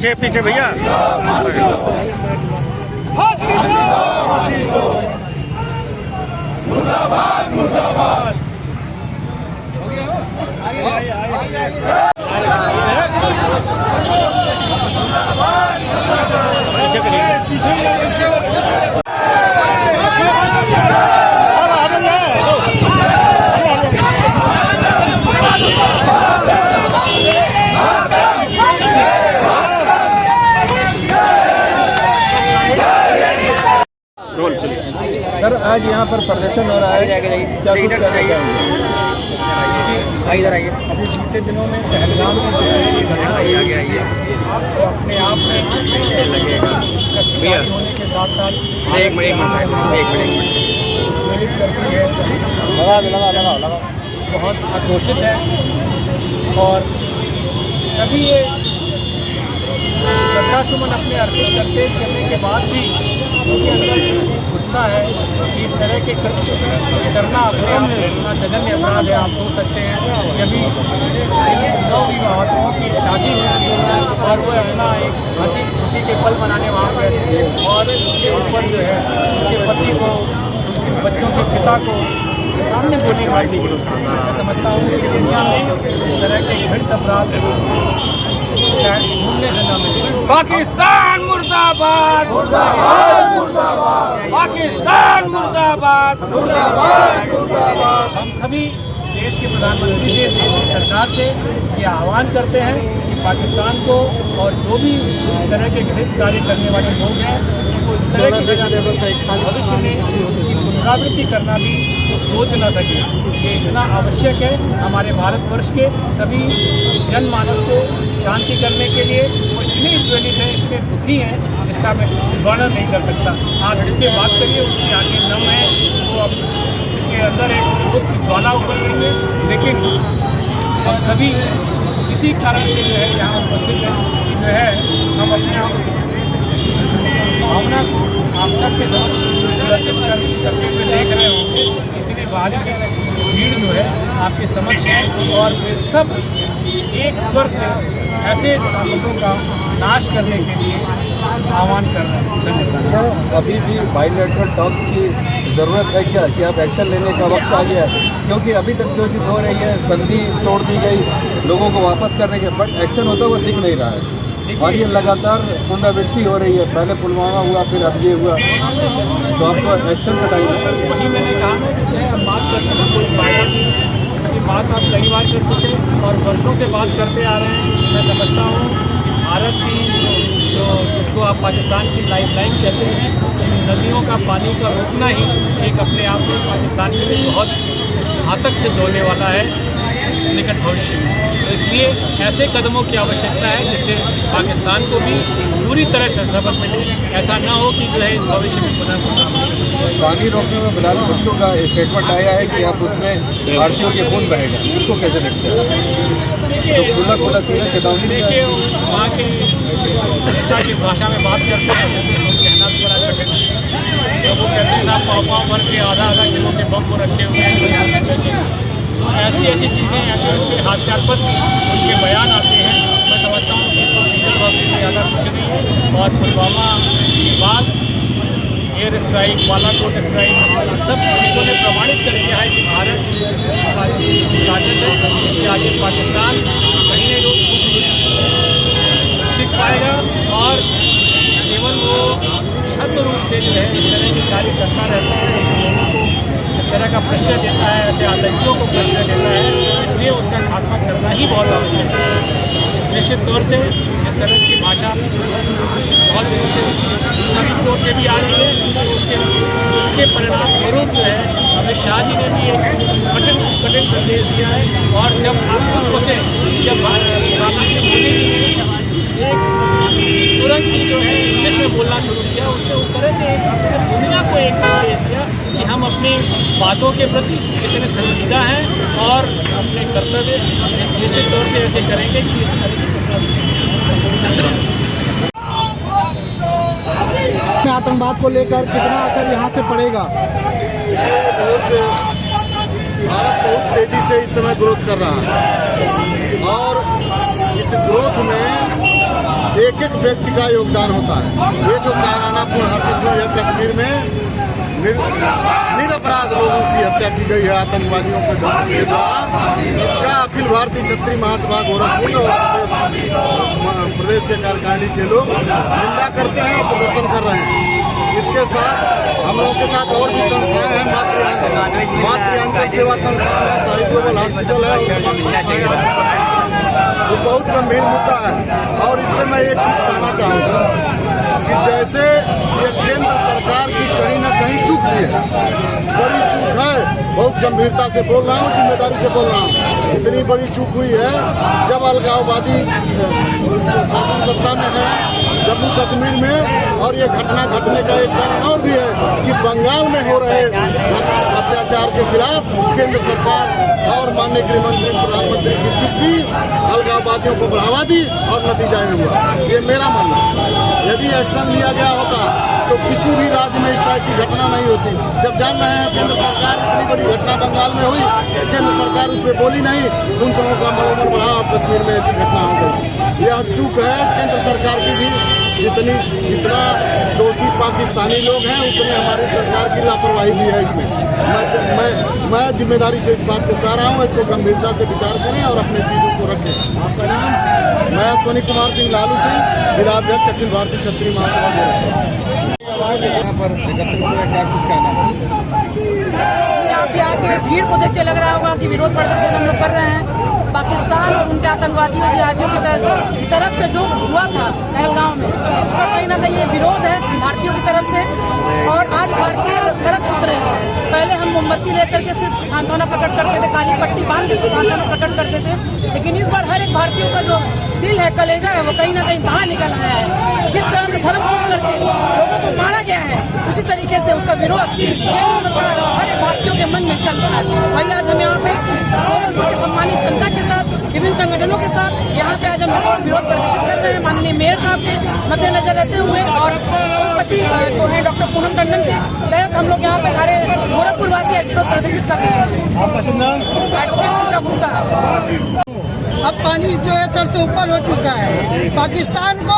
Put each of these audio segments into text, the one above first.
पीछे पीछे भैया। मुर्दाबाद मुर्दाबाद। सर आज यहाँ पर प्रदर्शन हो रहा है, क्या कुछ कहना चाहेंगे? इधर आइए। अभी बीते दिनों में पहलगाम में जो है ये घटना हुई है, तो अपने आप में लगेगा होने के साथ साथ एक मिनट प्रेरित करती है, लगा बहुत आक्रोशित है। और सभी ये श्रद्धासुमन अपने अर्पित करने के बाद भी उनके अंदर गुस्सा है कि इस तरह के कृत्य करना अपने आप में इतना जघन्य अपराध है। आप सोच सकते हैं कभी नवविवाहितों की शादी होती है और वो अपना एक हंसी खुशी के पल मनाने वहाँ पर और उसके ऊपर जो है उनके पति को, उनके बच्चों के पिता को सामने गोली मार दी। मैं समझता हूँ कि दुनिया में इस तरह के घृणित अपराध घूमने से न मिले। पाकिस्तान मुर्दाबाद मुर्दाबाद मुर्दाबाद। पाकिस्तान मुर्दाबाद मुर्दाबाद मुर्दाबाद। हम सभी देश के प्रधानमंत्री से, देश की सरकार से ये आह्वान करते हैं कि पाकिस्तान को और जो भी इस तरह के घृणित कार्य करने वाले लोग हैं उनको इस तरह की भविष्य में इसकी पुनरावृत्ति करना भी सोच न सके। ये इतना आवश्यक है हमारे भारतवर्ष के सभी जनमानस को शांति करने के लिए। वो इतने ज्वलित हैं, इतने दुखी हैं जिसका मैं वर्णन नहीं कर सकता। आप इससे बात करिए, उसकी आंखें नम है, वो अब उसके अंदर एक दुख की ज्वाला उबल रही है। लेकिन हम सभी इसी कारण से जो है यहाँ उपस्थित हैं कि जो है हम अपने आप भावना को आप सबके समक्ष प्रदर्शित करते हुए देख रहे होंगे। इतनी भारी भीड़ जो है आपके समक्ष है और वे सब एक स्वर से ऐसे ताकतों का नाश करने के लिए आह्वान कर रहे हैं। धन्यवाद। अभी भी बायलैटरल टॉक्स की ज़रूरत है क्या, कि अब एक्शन लेने का वक्त आ गया है? क्योंकि अभी तक जो चीज़ हो रही है, संधि तोड़ दी गई, लोगों को वापस करने के, बट एक्शन होता हुआ दिख नहीं रहा है और ये लगातार पुनरावृत्ति हो रही है। पहले पुलवामा हुआ, फिर अब ये हुआ, तो आपको एक्शन का टाइम है। वही मैंने कहा ना कि जो है हम बात करते हैं कोई फायदा नहीं, क्योंकि बात आप कई बार कर चुके और वर्षों से बात करते आ रहे हैं। मैं समझता हूँ कि भारत की जो जिसको आप पाकिस्तान की लाइफलाइन कहते हैं, नदियों का पानी का रोकना ही एक अपने आप में पाकिस्तान के लिए बहुत घातक सिद्ध होने वाला है निकट भविष्य में। तो इसलिए ऐसे कदमों की आवश्यकता है जिससे पाकिस्तान को भी पूरी तरह से सबक मिले। ऐसा ना हो कि जो है भविष्य में पुनः पानी रोकने में बिलाल भुट्टो का स्टेटमेंट आया है कि अब उसमें भारतीयों के खून बहेगा, इसको कैसे देखते हैं? तो खुला खुला सीधा चेतावनी। देखिए वहाँ के नेता जिस भाषा में बात करते हैं उसको कहना भी बड़ा कठिन है। तो वो कहते हैं साहब पाव भर के आधा किलो के बम को रखे हुए हैं। तो ऐसी चीज़ें, ऐसे हास्यास्पद उनके बयान आते हैं। मैं समझता हूँ कि इसको लीगल वर्क से ज़्यादा कुछ नहीं है। और पुलवामा के बाद एयर स्ट्राइक, बालाकोट स्ट्राइक, सब चीज़ों ने प्रमाणित कर दिया है कि भारत की ताकत है। इसके आगे पाकिस्तान कहीं नहीं टिक पाएगा और केवल वो छद्म रूप से जो है इस तरह के कार्य करता रहता है, लोगों को इस तरह का प्रेशर देता है, ऐसे आतंकियों को प्रेशर देता है। इसलिए उसका खात्मा करना ही बहुत आवश्यक है। निश्चित तौर से इस तरह की भाषा बहुत दिनों से सभी तौर से भी आ रही है। तो उसके परिणाम स्वरूप जो है अमित शाह जी ने भी एक कठिन संदेश दिया है। और जब आप खुद सोचें, जब प्रधानमंत्री मोदी जी ने एक तुरंत ही जो है इंग्लिश में बोलना शुरू किया, उसने उस तरह से दुनिया को एक संदेश दिया कि हम अपनी बातों के प्रति कितने संजीदा हैं और अपने कर्तव्य निश्चित तौर से ऐसे करेंगे कि इस तरह की आतंकवाद को लेकर कितना असर यहाँ से पड़ेगा? भारत बहुत तेजी से इस समय ग्रोथ कर रहा है और इस ग्रोथ में एक एक व्यक्ति का योगदान होता है। ये जो कायरानापूर्ण हरकत हुई है कश्मीर में, निरपराध लोगों की हत्या की गई है आतंकवादियों के द्वारा, इसका अखिल भारतीय क्षत्रिय महासभा गोरखपुर और प्रदेश के कार्यकारिणी के लोग निंदा करते हैं और प्रदर्शन कर रहे हैं। इसके साथ हम लोगों के साथ और भी संस्थाएं हैं, मातृ सेवा संस्थान है, साई ग्लोबल हॉस्पिटल है, वो बहुत गंभीर मुद्दा है। और इसमें मैं एक चीज कहना चाहूँगा कि जैसे ये केंद्र सरकार की कहीं न कहीं चूक भी है, बड़ी चूक है, बहुत गंभीरता से बोल रहा हूँ, जिम्मेदारी से बोल रहा हूँ। इतनी बड़ी चूक हुई है जब अलगाववादी शासन सत्ता में है जम्मू कश्मीर में, और ये घटना घटने का एक कारण और भी है कि बंगाल में हो रहे अत्याचार के खिलाफ केंद्र सरकार और माननीय गृहमंत्री प्रधानमंत्री की चुप्पी अलगाववादियों को बढ़ावा दी और नतीजा ये हुआ। ये मेरा मानना है। यदि एक्शन लिया गया होता तो किसी भी राज्य में इस टाइप की घटना नहीं होती। जब जान रहे हैं केंद्र सरकार इतनी बड़ी घटना बंगाल में हुई, केंद्र सरकार उस पर बोली नहीं, उन सबों का मनोबल बढ़ा और कश्मीर में ऐसी घटना हो गई। यह चूक है केंद्र सरकार की भी। जितना दोषी पाकिस्तानी लोग हैं उतनी हमारी सरकार की लापरवाही भी है इसमें। मैं जिम्मेदारी से इस बात को कह रहा हूँ, इसको गंभीरता से विचार करें और अपने चीज़ों को रखें। आपका नाम? मैं अश्वनी कुमार सिंह लालू सिंह, जिलाध्यक्ष अखिल भारतीय क्षत्रिय महासभा। यहाँ पर एकत्रित हुए, क्या कुछ कहना है? यहाँ पे आके भीड़ को देख के लग रहा होगा कि विरोध प्रदर्शन हम लोग कर रहे हैं। पाकिस्तान और उनके आतंकवादियों जिहादियों की तरफ से जो हुआ था पहलगांव में, उसका कहीं ना कहीं ये विरोध है भारतीयों की तरफ से। और आज भारतीय सड़क उतरे हैं। पहले हम मोमबत्ती लेकर के सिर्फ सांत्वना प्रकट करते थे, काली पट्टी बांध के सांत्वना प्रकट करते थे, लेकिन इस बार हर एक भारतीयों का जो दिल है, कलेजा है, वो कहीं ना कहीं बाहर निकल आया है। जिस तरह से धर्म पूछ करके लोगों को मारा गया है, उसी तरीके से उसका विरोध केंद्र सरकार और हर एक भारतीयों के मन में चल रहा है। वही आज हम यहाँ पे गोरखपुर के सम्मानित जनता के साथ, विभिन्न संगठनों के साथ यहाँ पे आज हम विरोध प्रदर्शित कर रहे हैं माननीय मेयर साहब के मद्देनजर रहते हुए, और कुलपति जो है डॉक्टर पूनम टंडन के तहत हम लोग यहाँ पे सारे गोरखपुर वासी विरोध प्रदर्शित कर रहे हैं। एडवोकेट पूजा गुप्ता। अब पानी जो है सर से ऊपर हो चुका है। पाकिस्तान को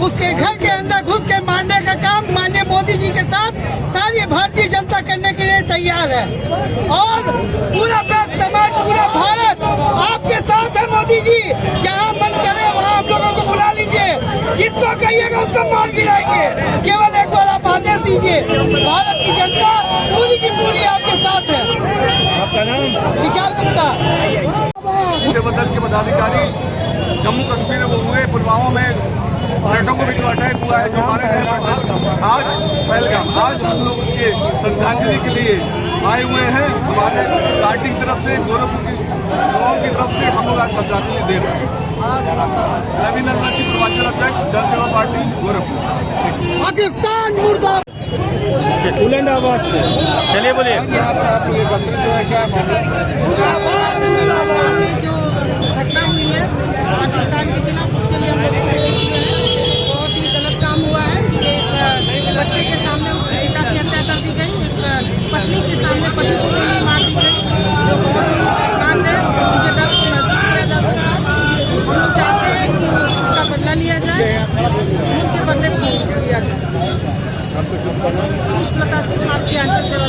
उसके घर के अंदर घुस के मारने का काम माननीय मोदी जी के साथ सारी भारतीय जनता करने के लिए तैयार है, और पूरा प्रेस समाज, पूरा भारत आपके साथ है। मोदी जी जहाँ मन करे वहाँ आप लोगों को बुला लीजिए, जिसको कहिएगा उसको मार गिराएंगे। केवल एक बार आप आदेश दीजिए, भारत की जनता पूरी की पूरी आपके साथ है। आपका नाम? विशाल गुप्ता। बदल के पदाधिकारी जम्मू कश्मीर में वो हुए, पुलवामा में पर्यटकों को भी जो अटैक हुआ है, जो मारे गए आज पहलगाम, आज हम लोग उसके श्रद्धांजलि के लिए आए हुए हैं। हमारे पार्टी की तरफ से, गोरखपुर की लोगों की तरफ से हम लोग आज श्रद्धांजलि दे रहे हैं। रविनंदन सिंह पूर्वांचल अध्यक्ष, जन सेवा पार्टी गोरखपुर। पाकिस्तान मुर्दाबाद। चलिए बोलिए। यहाँ पर आप लोग एकत्रित हुए, क्या मामला? जो घटना हुई है पाकिस्तान के खिलाफ, उसके लिए हम लोग बहुत ही गलत काम हुआ है कि एक बच्चे के सामने उसके पिता की हत्या कर दी गई, एक पत्नी के सामने पति को गोली मार दी गई, जो बहुत ही दर्दनाक है। उनके दर्द को महसूस किया जा सकता है। हम लोग चाहते हैं कि उसका बदला लिया जाए, उनके बदले दिया जाए। पुष्पलता सिंह, भारतीय अंचल सेवा।